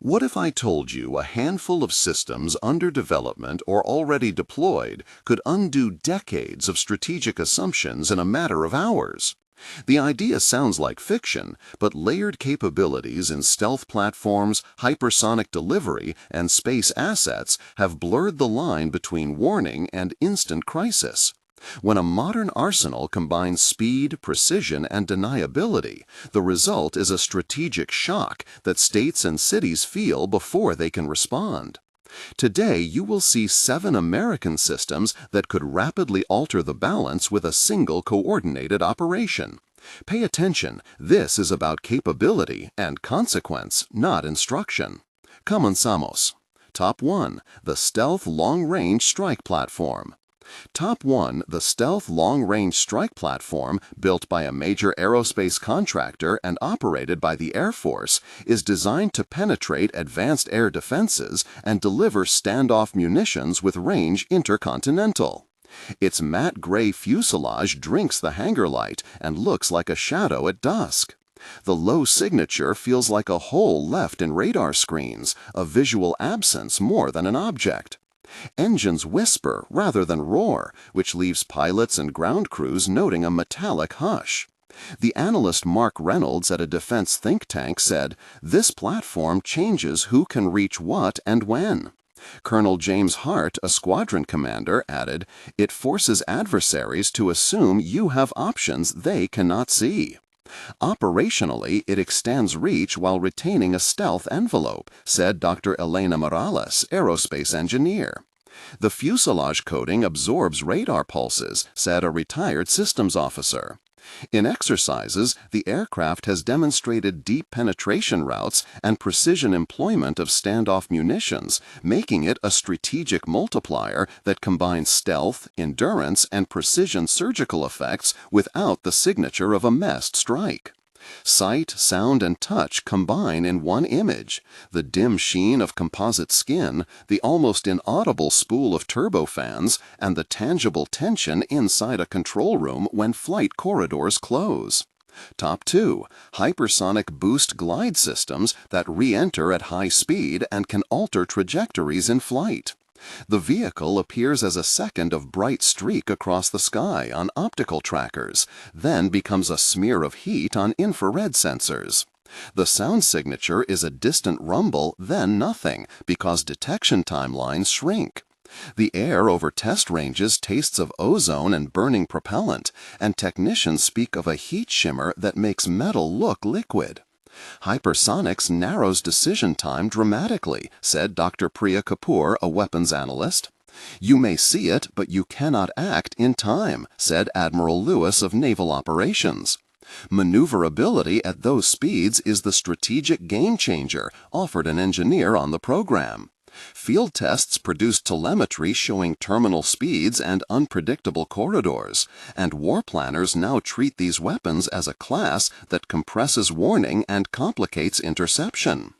What if I told you a handful of systems under development or already deployed could undo decades of strategic assumptions in a matter of hours? The idea sounds like fiction, but layered capabilities in stealth platforms, hypersonic delivery, and space assets have blurred the line between warning and instant crisis. When a modern arsenal combines speed, precision, and deniability, the result is a strategic shock that states and cities feel before they can respond. Today, you will see 7 American systems that could rapidly alter the balance with a single coordinated operation. Pay attention, this is about capability and consequence, not instruction. Comenzamos. Top 1. The Stealth Long-Range Strike Platform. Top 1, the Stealth Long-Range Strike Platform, built by a major aerospace contractor and operated by the Air Force, is designed to penetrate advanced air defenses and deliver standoff munitions with range intercontinental. Its matte gray fuselage drinks the hangar light and looks like a shadow at dusk. The low signature feels like a hole left in radar screens, a visual absence more than an object. Engines whisper rather than roar, which leaves pilots and ground crews noting a metallic hush. The analyst Mark Reynolds at a defense think tank said, "This platform changes who can reach what and when." Colonel James Hart, a squadron commander, added, "It forces adversaries to assume you have options they cannot see." Operationally, it extends reach while retaining a stealth envelope, said Dr. Elena Morales, aerospace engineer. The fuselage coating absorbs radar pulses, said a retired systems officer. In exercises, the aircraft has demonstrated deep penetration routes and precision employment of standoff munitions, making it a strategic multiplier that combines stealth, endurance, and precision surgical effects without the signature of a messed strike. Sight, sound, and touch combine in one image. The dim sheen of composite skin, the almost inaudible spool of turbofans, and the tangible tension inside a control room when flight corridors close. Top 2. Hypersonic boost glide systems that re-enter at high speed and can alter trajectories in flight. The vehicle appears as a second of bright streak across the sky on optical trackers, then becomes a smear of heat on infrared sensors. The sound signature is a distant rumble, then nothing, because detection timelines shrink. The air over test ranges tastes of ozone and burning propellant, and technicians speak of a heat shimmer that makes metal look liquid. Hypersonics narrows decision time dramatically, said Dr. Priya Kapoor, a weapons analyst. You may see it, but you cannot act in time, said Admiral Lewis of Naval Operations. Maneuverability at those speeds is the strategic game changer, offered an engineer on the program. Field tests produced telemetry showing terminal speeds and unpredictable corridors, and war planners now treat these weapons as a class that compresses warning and complicates interception.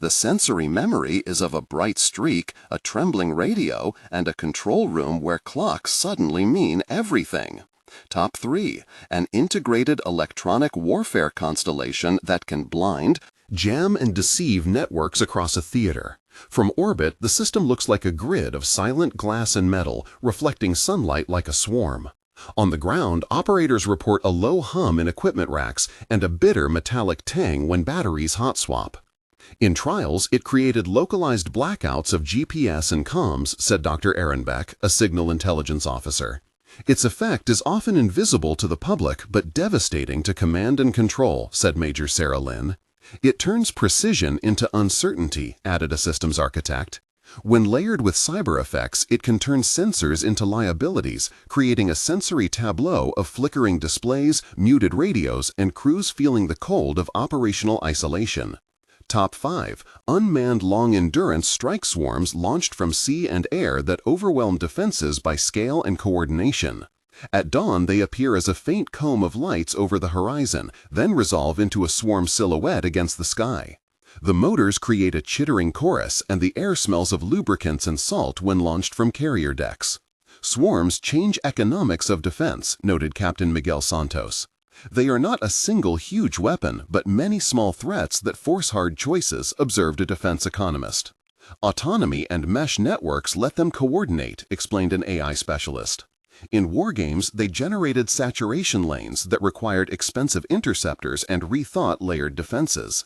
The sensory memory is of a bright streak, a trembling radio, and a control room where clocks suddenly mean everything. Top 3. An integrated electronic warfare constellation that can blind, jam, and deceive networks across a theater. From orbit, the system looks like a grid of silent glass and metal, reflecting sunlight like a swarm. On the ground, operators report a low hum in equipment racks and a bitter metallic tang when batteries hot swap. In trials, it created localized blackouts of GPS and comms, said Dr. Ehrenbeck, a signal intelligence officer. Its effect is often invisible to the public but devastating to command and control, said Major Sarah Lynn. It turns precision into uncertainty, added a systems architect. When layered with cyber effects, it can turn sensors into liabilities, creating a sensory tableau of flickering displays, muted radios, and crews feeling the cold of operational isolation. Top 5. Unmanned long-endurance strike swarms launched from sea and air that overwhelm defenses by scale and coordination. At dawn, they appear as a faint comb of lights over the horizon, then resolve into a swarm silhouette against the sky. The motors create a chittering chorus, and the air smells of lubricants and salt when launched from carrier decks. Swarms change economics of defense, noted Captain Miguel Santos. They are not a single huge weapon, but many small threats that force hard choices, observed a defense economist. Autonomy and mesh networks let them coordinate, explained an AI specialist. In wargames, they generated saturation lanes that required expensive interceptors and rethought layered defenses.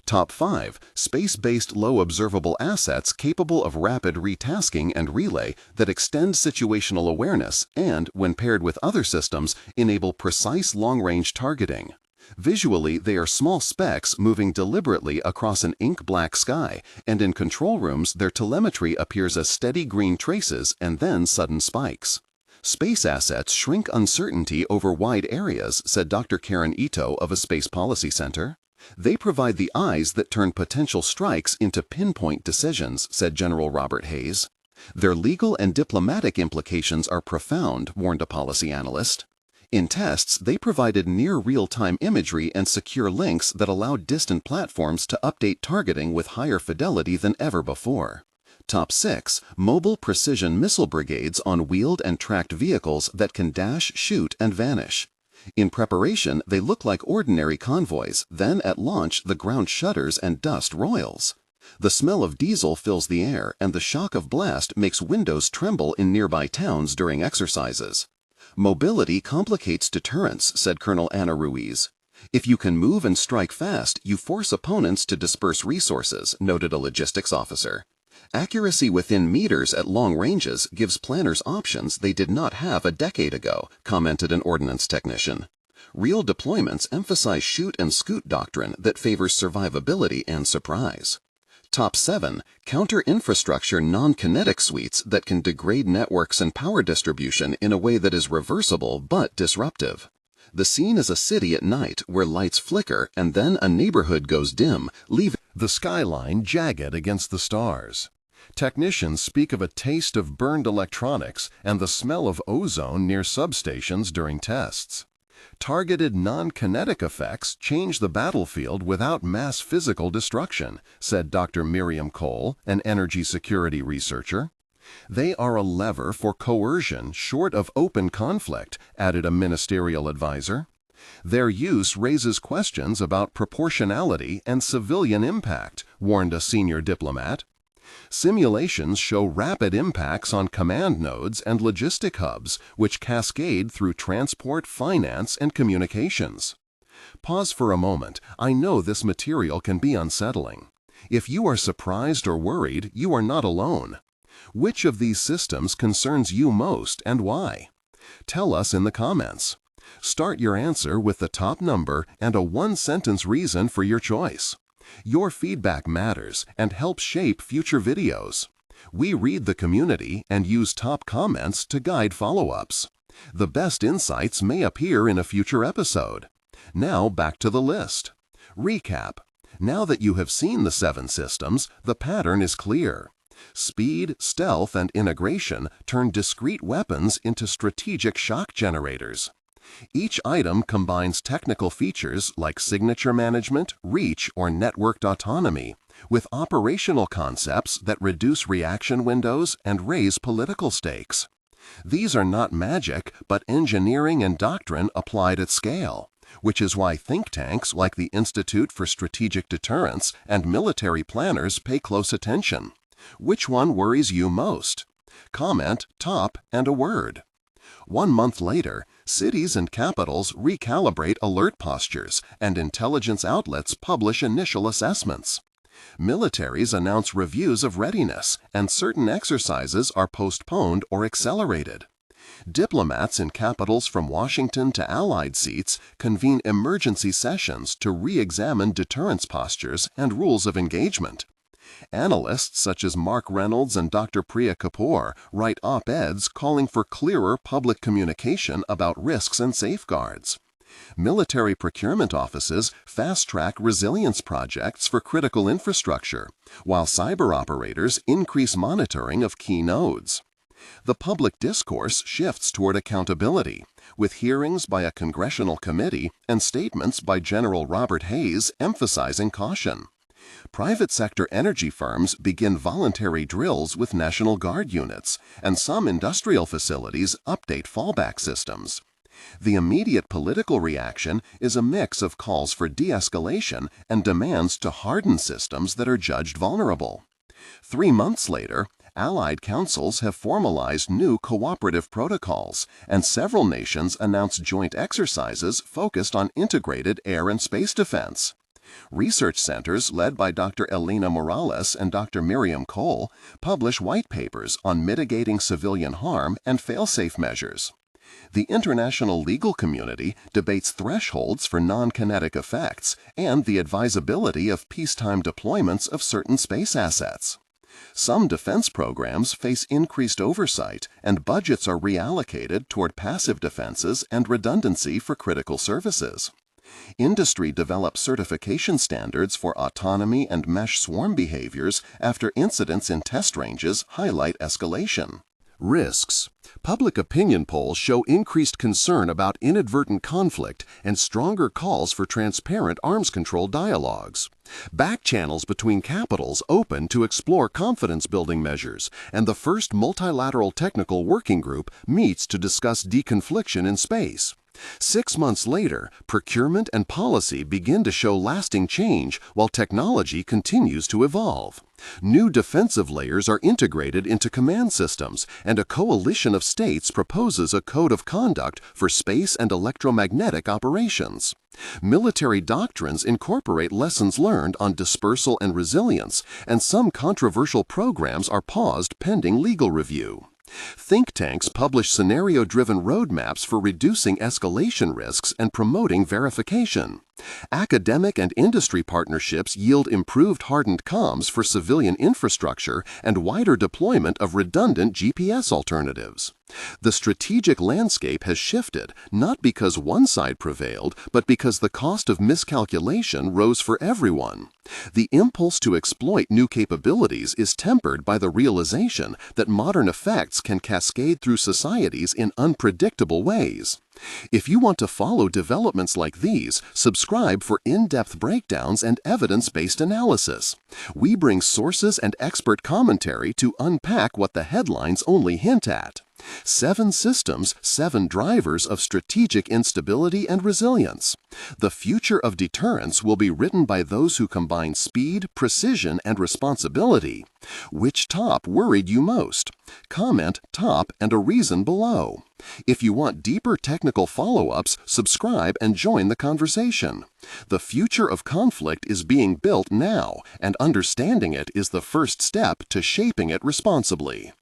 Top 5. Space-based low observable assets capable of rapid retasking and relay that extend situational awareness and, when paired with other systems, enable precise long-range targeting. Visually, they are small specks moving deliberately across an ink-black sky, and in control rooms their telemetry appears as steady green traces and then sudden spikes. Space assets shrink uncertainty over wide areas, said Dr. Karen Ito of a Space Policy Center. They provide the eyes that turn potential strikes into pinpoint decisions, said General Robert Hayes. Their legal and diplomatic implications are profound, warned a policy analyst. In tests, they provided near real-time imagery and secure links that allowed distant platforms to update targeting with higher fidelity than ever before. Top 6. Mobile precision missile brigades on wheeled and tracked vehicles that can dash, shoot, and vanish. In preparation, they look like ordinary convoys, then at launch the ground shudders and dust roils. The smell of diesel fills the air, and the shock of blast makes windows tremble in nearby towns during exercises. Mobility complicates deterrence, said Colonel Ana Ruiz. If you can move and strike fast, you force opponents to disperse resources, noted a logistics officer. Accuracy within meters at long ranges gives planners options they did not have a decade ago, commented an ordnance technician. Real deployments emphasize shoot and scoot doctrine that favors survivability and surprise. Top 7. Counter-infrastructure non-kinetic suites that can degrade networks and power distribution in a way that is reversible but disruptive. The scene is a city at night where lights flicker and then a neighborhood goes dim, leaving the skyline jagged against the stars. Technicians speak of a taste of burned electronics and the smell of ozone near substations during tests. Targeted non-kinetic effects change the battlefield without mass physical destruction, said Dr. Miriam Cole, an energy security researcher. They are a lever for coercion short of open conflict, added a ministerial advisor. Their use raises questions about proportionality and civilian impact, warned a senior diplomat. Simulations show rapid impacts on command nodes and logistic hubs, which cascade through transport, finance, and communications. Pause for a moment. I know this material can be unsettling. If you are surprised or worried, you are not alone. Which of these systems concerns you most and why? Tell us in the comments. Start your answer with the top number and a one-sentence reason for your choice. Your feedback matters and helps shape future videos. We read the community and use top comments to guide follow-ups. The best insights may appear in a future episode. Now back to the list. Recap. Now that you have seen the 7 systems, the pattern is clear. Speed, stealth, and integration turn discrete weapons into strategic shock generators. Each item combines technical features like signature management, reach, or networked autonomy with operational concepts that reduce reaction windows and raise political stakes. These are not magic, but engineering and doctrine applied at scale, which is why think tanks like the Institute for Strategic Deterrence and military planners pay close attention. Which one worries you most? Comment top and a word. 1 month later, cities and capitals recalibrate alert postures and intelligence outlets publish initial assessments. Militaries announce reviews of readiness and certain exercises are postponed or accelerated. Diplomats in capitals from Washington to allied seats convene emergency sessions to re-examine deterrence postures and rules of engagement. Analysts such as Mark Reynolds and Dr. Priya Kapoor write op-eds calling for clearer public communication about risks and safeguards. Military procurement offices fast-track resilience projects for critical infrastructure, while cyber operators increase monitoring of key nodes. The public discourse shifts toward accountability, with hearings by a congressional committee and statements by General Robert Hayes emphasizing caution. Private sector energy firms begin voluntary drills with National Guard units, and some industrial facilities update fallback systems. The immediate political reaction is a mix of calls for de-escalation and demands to harden systems that are judged vulnerable. 3 months later, Allied councils have formalized new cooperative protocols, and several nations announced joint exercises focused on integrated air and space defense. Research centers led by Dr. Elena Morales and Dr. Miriam Cole publish white papers on mitigating civilian harm and fail-safe measures. The international legal community debates thresholds for non-kinetic effects and the advisability of peacetime deployments of certain space assets. Some defense programs face increased oversight, and budgets are reallocated toward passive defenses and redundancy for critical services. Industry develops certification standards for autonomy and mesh swarm behaviors after incidents in test ranges highlight escalation. Risks. Public opinion polls show increased concern about inadvertent conflict and stronger calls for transparent arms control dialogues. Back channels between capitals open to explore confidence-building measures, and the first multilateral technical working group meets to discuss deconfliction in space. 6 months later, procurement and policy begin to show lasting change while technology continues to evolve. New defensive layers are integrated into command systems, and a coalition of states proposes a code of conduct for space and electromagnetic operations. Military doctrines incorporate lessons learned on dispersal and resilience, and some controversial programs are paused pending legal review. Think tanks publish scenario-driven roadmaps for reducing escalation risks and promoting verification. Academic and industry partnerships yield improved hardened comms for civilian infrastructure and wider deployment of redundant GPS alternatives. The strategic landscape has shifted, not because one side prevailed, but because the cost of miscalculation rose for everyone. The impulse to exploit new capabilities is tempered by the realization that modern effects can cascade through societies in unpredictable ways. If you want to follow developments like these, subscribe for in-depth breakdowns and evidence-based analysis. We bring sources and expert commentary to unpack what the headlines only hint at. 7 systems, 7 drivers of strategic instability and resilience. The future of deterrence will be written by those who combine speed, precision, and responsibility. Which top worried you most? Comment top and a reason below. If you want deeper technical follow-ups, subscribe and join the conversation. The future of conflict is being built now, and understanding it is the first step to shaping it responsibly.